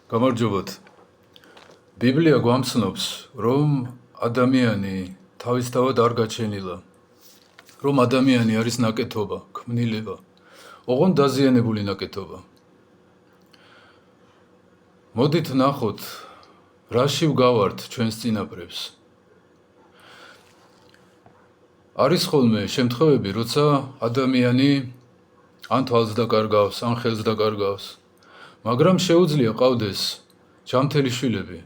გამარჯობათ. ბიბლია გვამცნობს, რომ ადამიანი თავისთავად არ გაჩენილა, რომ ადამიანი არის ნაკეთობა, ქმნილება, ოღონდ დაზიანებული ნაკეთობა. მოდით ნახოთ, რაში ვგავართ ჩვენს წინაპრებს. არის ხოლმე შემთხვევები, როცა ადამიანი ან თვალს დაკარგავს, ან ხელს დაკარგავს, მაგრამ შეუძლია ყავდეს ჯანმრთელი შვილები.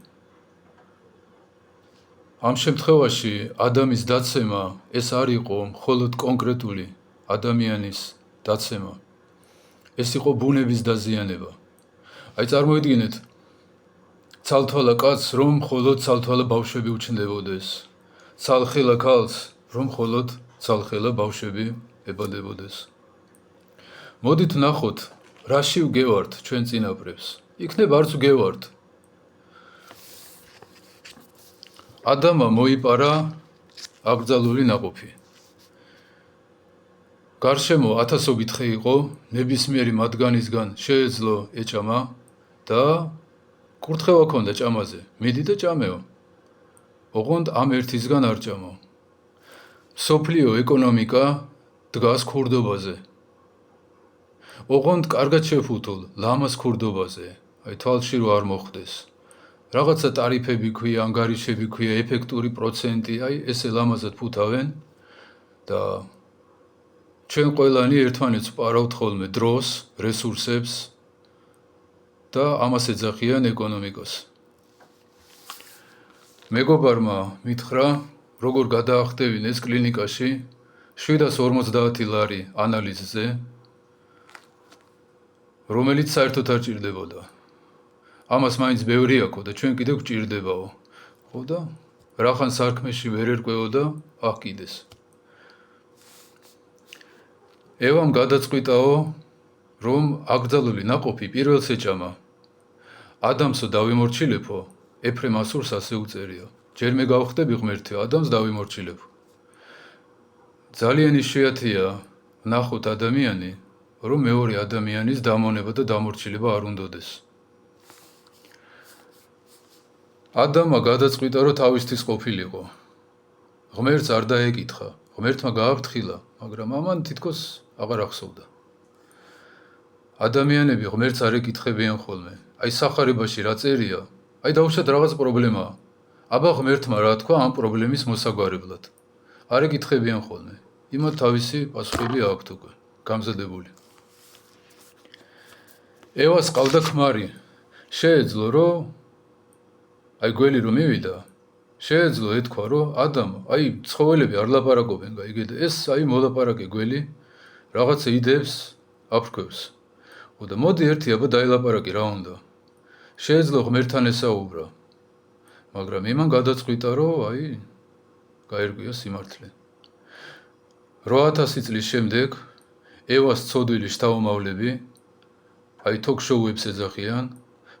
ამ შემთხვევაში ადამიანის დაცემა ეს არ იყო მხოლოდ კონკრეტული ადამიანის დაცემა. ეს იყო ბუნების დაზიანება. აი წარმოიდგინეთ, ცალთვალა კაცს, რომ მხოლოდ ცალთვალა ბავშვები უჩნდებოდეს, ცალხელა ქალს, რომ მხოლოდ ცალხელა ბავშვები ებადებოდეს. მოდით ნახოთ, რაში ვგევართ ჩვენ წინაპრებს. იქნებ არც ვგევართ. ადამმა მოიპარა აკრძალული ნაყოფი. გარშემო ათასობით ხე იყო, ნებისმიერი მათგანისგან შეეძლო ეჭამა და კურთხევა ჰქონდა ჭამაზე. მიდი და ჭამეო. ოღონდ ამ ერთისგან არ ჭამო. მსოფლიო ეკონომიკა დგას ქურდობაზე. ოღონდ კარგად შევფუთულ ლამაზ ქურდობაზე, აი თვალში რო არ მოხვდეს. რაღაცა ტარიფები ქვია, ანგარიშები ქვია, ეფექტური პროცენტი, აი ესე ლამაზად ფუთავენ და ჩვენ ყველანი ერთმანეთს ვპარავთ ხოლმე დროს, რესურსებს და ამას ეძახიან ეკონომიკას. მეგობარმა მითხრა, როგორ გადაახდევინეს კლინიკაში 750 ლარი ანალიზზე, რომელიც საერთოდ არ ჭირდებოდა. ამას მაინც ბევრი აქვს და ჩვენ კიდევ გვჭირდებაო. ხო და რახან სარქმეში ვერ ერკვეო და აჰ კიდეს. ევამ გადაწყვიტაო, რომ აკრძალული ნაყოფი პირველს ეჭამა. ადამსო დავიმორჩილებო, ეფრემ ასურს ასე უწერია. ჯერ მე გავხდები ღმერთიო, ადამს დავიმორჩილებო. ძალიან იშვიათია ნახოთ ადამიანი, რომ მეორე ადამიანის დამონება და დამორჩილება არ უნდოდეს. ადამმა გადაწყვიტა, რომ თავისთვის ყოფილიყო. ღმერთს არ დაეკითხა, ღმერთმა გააფრთხილა, მაგრამ ამან თითქოს აღარ ახსოვდა. ადამიანები ღმერთს არ ეკითხებიან ხოლმე. აი სახარებაში რა წერია, აი დაუშვათ რაღაც პრობლემაა. აბა ღმერთმა რა თქვა ამ პრობლემის მოსაგვარებლად. არ ეკითხებიან ხოლმე. იმათ თავისი პასუხები აქვთ უკვე, გამზადებული. ევას ყავდა ქმარი. შეეძლო, რომ აი გველი რომ მივიდა, შეეძლო ეთქვა, რომ ადამ, აი ცხოველები არ ლაპარაკობენ, გაიგეთ, ეს აი მოლაპარაკე გველი, რაღაცა იდეებს აფრქვევს. და მოდი ერთი აბა დაელაპარაკე რა უნდა. შეეძლო ღმერთთან ესაუბრა. მაგრამ იმან გადაწყვიტა, რომ აი გაერკვია სიმართლე. 8000 წლის შემდეგ ევას ცოდვილი შთამომავლები, აი თოქ-შოუებს ეძახიან,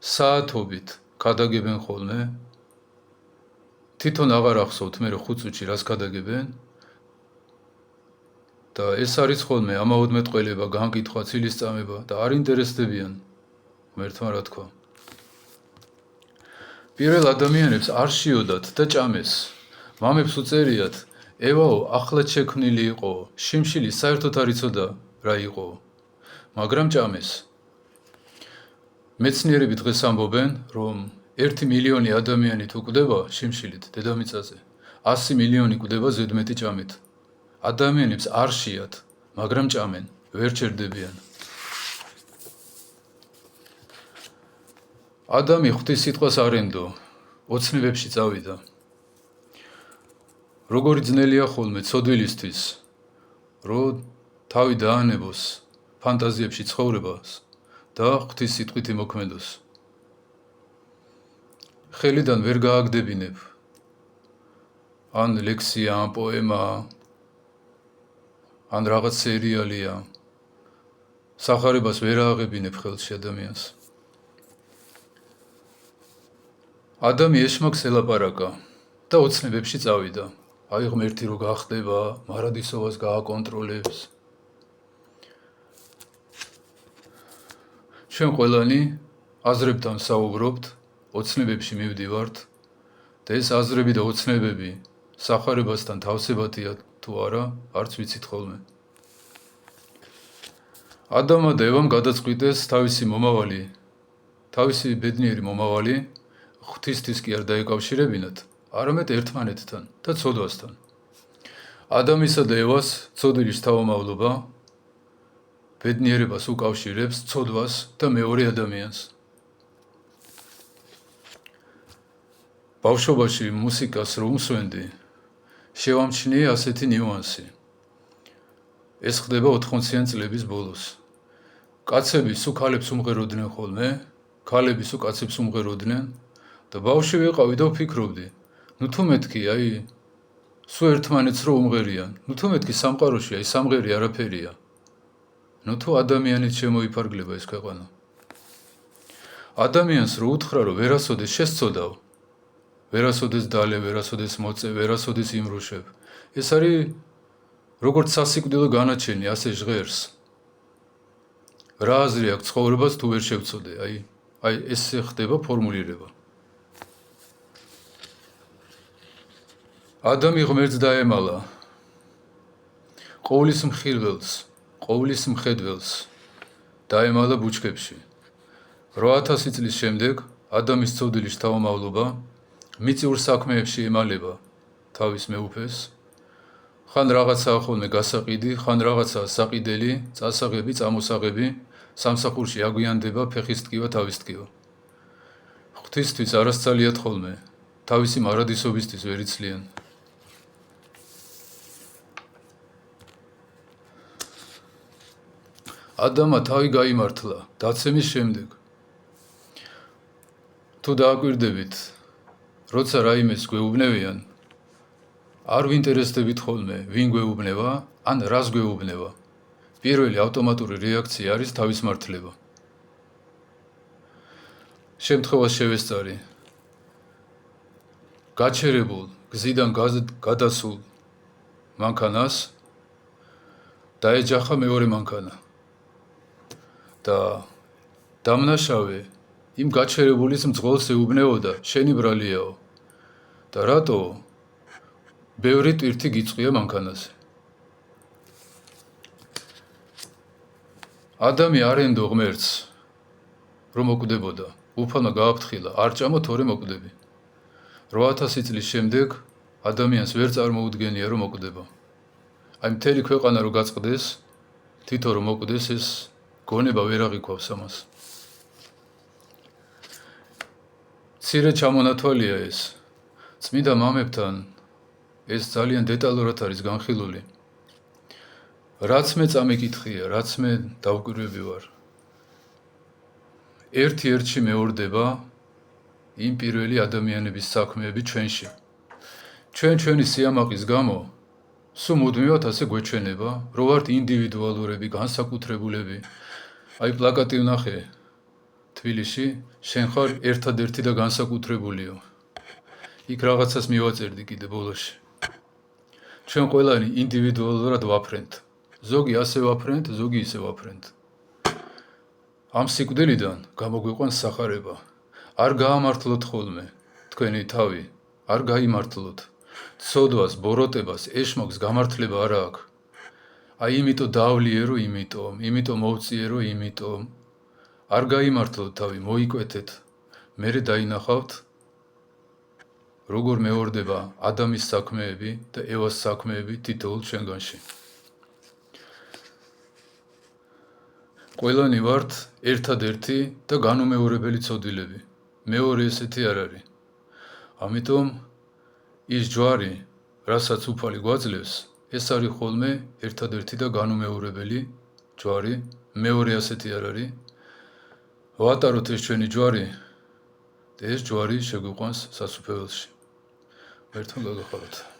საათობით ქადაგებენ ხოლმე. თვითონ აღარ ახსოვთ მე 5 წუთში რას ქადაგებენ. და ეს არის ხოლმე ამაოდმეტყველება, განკითხვა, ცილისწამება და არ ინტერესდებიან ღმერთმა რა თქვა. პირველ ადამიანებს არ შეოდათ და ჭამეს. მამებს უწერიათ, ევაო, ახლად შექმნილი იყო, შიმშილი საერთოდ არ იცოდა რა იყო, მაგრამ ჭამეს. მეცნიერები დღეს ამბობენ, რომ 1 მილიონი ადამიანი თუ კვდება შიმშილით დედამიწაზე, 100 მილიონი კვდება ზედმეტი ჭამით. ადამიანებს არ შეათ, მაგრამ ჭამენ, ვერ ჩერდებიან. ადამი ღვთის სიტყვას არ ენდო, ოცნებებში წავიდა. როგორი ძნელია ხოლმე ცოდვილისთვის, რომ თავი დაანებოს ფანტაზიებში ცხოვრებას და ღვთის სიტყვით იმოქმედოს. ხელიდან ვერ გააგდებინებ. ან ლექსია, ან პოემა, ან რაღაც სერიალია. სახარებას ვერ ააღებინებ ხელში ადამიანს. ადამი ეშმაკს ელაპარაკა და ოცნებებში წავიდა. აი ღმერთი რო გახდება, მარადისოვას გააკონტროლებს. ჩვენ ყველანი აზრებთან საუბრობთ, ოცნებებში მივდივართ და ეს აზრები და ოცნებები სახარებასთან თავსებათია თუ არა, არც ვიცით ხოლმე. ადამმა და ევამ გადაწყვიტეს თავისი მომავალი, თავისი ბედნიერი მომავალი ღვთისთვის კი არ დაეკავშირებინათ, არამედ ერთმანეთთან და ცოდვასთან. ადამისა და ევას ცოდვილის თავმავლობა ბედნიერებას უკავშირებს ცოდვას და მეორე ადამიანს. ბავშვობაში მუსიკას რო უმსვენდი, შევამჩნიე ასეთი ნიუანსი. ეს ხდება 80-იან წლების ბოლოს. კაცები სულ ქალებს უმღეროდნენ ხოლმე, ქალები სულ კაცებს უმღეროდნენ და ბავშვი ვიყავი და ვფიქრობდი, ნუ თუ მეთქი, სულ ერთმანეთს რო უმღერიან, ნუ თუ მეთქი სამყაროში სამღერი არაფერია. ნუ თუ ადამიანით შემოიფარგლება ეს ქვეყანა. ადამიანს რო უთხრა, რომ ვერასოდეს შესწოდავ, ვერასოდეს დალე, ვერასოდეს მოწე, ვერასოდეს იმრუშებ. ეს არის როგორც სასიკვდილო განაჩენი, ასე ჟღერს. რა აზრი აქვს ცხოვრებას თუ ვერ შევწოდე, ესე ხდება ფორმულირება. ადამი ღმერთს დაემალა, ყოვლის მხილველს, ყოვლის მხედველს დაემალა ბუჩქებში. 8000 წლის შემდეგ ადამის ცოდვილის თავმავლობა მიწიურ საქმეებში ემალება თავის მეუფეს. ხან რაღაცაა ხოლმე გასაყიდი, ხან რაღაცაა საყიდელი, წასაღები, წამოსაღები, სამსახურში აგვიანდება, ფეხის ტკივა, თავის ტკივა. ღვთისთვის არასცალიათ ხოლმე, თავისი მარადისობისთვის ვერ იცლიან. ადამმა თავი გაიმართლა დაცემის შემდეგ. თუ დააკვირდებით, როცა რაიმეს გვეუბნევიან, არ ვინტერესდებით ხოლმე, ვინ გვეუბნება, ან რას გვეუბნება. პირველი ავტომატური რეაქცია არის თავისმართლება. შემთხვევას შევესწარი. გაჩერებულ, გზიდან გადასულ მანქანას დაეჯახა მეორე მანქანა. და დამნაშავე იმ გაჩერებულის მძღოლს ეუბნებოდა, შენი ბრალიაო. და რატო ბევრი ტვირთი გიწყვია მანქანაზე. ადამი არ ენდო ღმერთს, რომ მოკვდებოდა, უფალმა გააფრთხილა, არ ჭამო თორე მოკვდები. 8000 წლის შემდეგ ადამიანს ვერ წარმოუდგენია, რომ მოკვდება. მთელი ქვეყანა რო გაწყდეს, თითო რომ მოკვდეს, ეს გონება ვერ აღიქვავს ამას. მცირე ჩამონათვალია ეს. წმინდა მამებთან ეს ძალიან დეტალურად არის განხილული. რაც მე წამიკითხია, რაც მე დავკვირვები ვარ. ერთ-ერთში მეორდება იმ პირველი ადამიანების საქმეები ჩვენში. ჩვენი სიამაყის გამო სულ მუდმივად ასე გვეჩვენება, რომ ვართ ინდივიდუალურები, განსაკუთრებულები. პლაკატი ვნახე თბილისში, შენ ხარ ერთადერთი და განსაკუთრებულიო. იქ რაღაცას მივაწერდი კიდე ბოლოში. ჩვენ ყველანი ინდივიდუალურად ვაფრენთ. ზოგი ასე ვაფრენთ, ზოგი ისე ვაფრენთ. ამ სიკვდილიდან გამოგვიყვანს სახარება. არ გაამართლოთ ხოლმე თქვენი თავი, არ გაიმართლოთ. ცოდვას, ბოროტებას, ეშმაკს გამართლება არ აქვს. იმიტომ დავლიერო, იმიტომ მოვწიერო, იმიტომ. არ გაიმართლოთ თავი, მოიკვეთეთ. მერე დაინახავთ, როგორ მეორდება ადამის საქმეები და ევას საქმეები თითოეულ ჩვენგანში. ყველანი ვართ ერთადერთი და განუმეორებელი ცოდვილები. მეორე ესეთი არ არის. ამიტომ ის ჯვარი, რასაც უფალი გვაძლევს, ეს არის ხოლმე ერთადერთი და განუმეორებელი ჯვარი, მეორე ასეთი არ არის. ვატაროთ ეს ჩვენი ჯვარი და ეს ჯვარი შეგვიყვანს სასუფეველში. ერთმა გაგახაროთ.